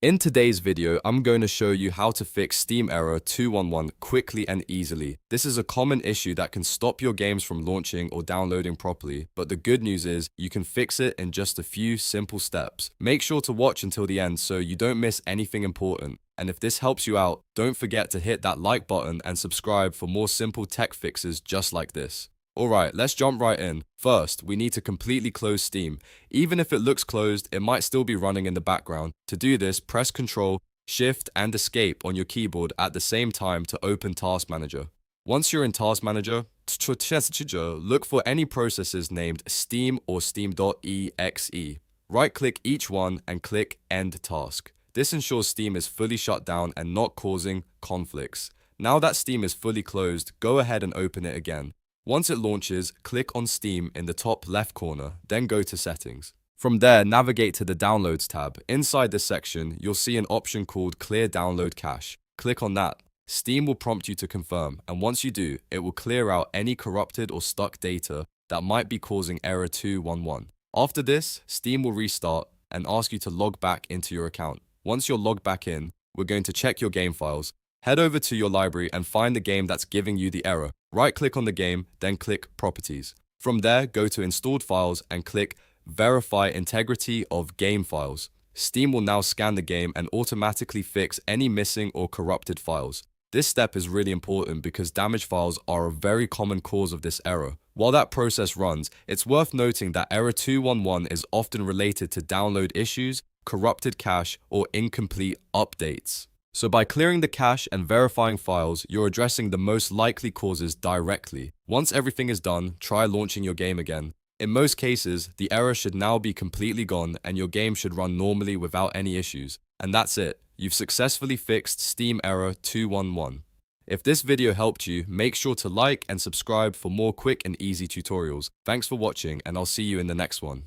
In today's video, I'm going to show you how to fix Steam error 211 quickly and easily. This is a common issue that can stop your games from launching or downloading properly, but the good news is you can fix it in just a few simple steps. Make sure to watch until the end so you don't miss anything important. And if this helps you out, don't forget to hit that like button and subscribe for more simple tech fixes just like this. Alright, let's jump right in. First, we need to completely close Steam. Even if it looks closed, it might still be running in the background. To do this, press Ctrl, Shift, and Escape on your keyboard at the same time to open Task Manager. Once you're in Task Manager, look for any processes named Steam or Steam.exe. Right-click each one and click End Task. This ensures Steam is fully shut down and not causing conflicts. Now that Steam is fully closed, go ahead and open it again. Once it launches, click on Steam in the top left corner, then go to Settings. From there, navigate to the Downloads tab. Inside this section, you'll see an option called Clear Download Cache. Click on that. Steam will prompt you to confirm, and once you do, it will clear out any corrupted or stuck data that might be causing error 211. After this, Steam will restart and ask you to log back into your account. Once you're logged back in, we're going to check your game files. Head over to your library and find the game that's giving you the error. Right-click on the game, then click Properties. From there, go to Installed Files and click Verify Integrity of Game Files. Steam will now scan the game and automatically fix any missing or corrupted files. This step is really important because damaged files are a very common cause of this error. While that process runs, it's worth noting that error 211 is often related to download issues, corrupted cache, or incomplete updates. So by clearing the cache and verifying files, you're addressing the most likely causes directly. Once everything is done, try launching your game again. In most cases, the error should now be completely gone and your game should run normally without any issues. And that's it. You've successfully fixed Steam error 211. If this video helped you, make sure to like and subscribe for more quick and easy tutorials. Thanks for watching, and I'll see you in the next one.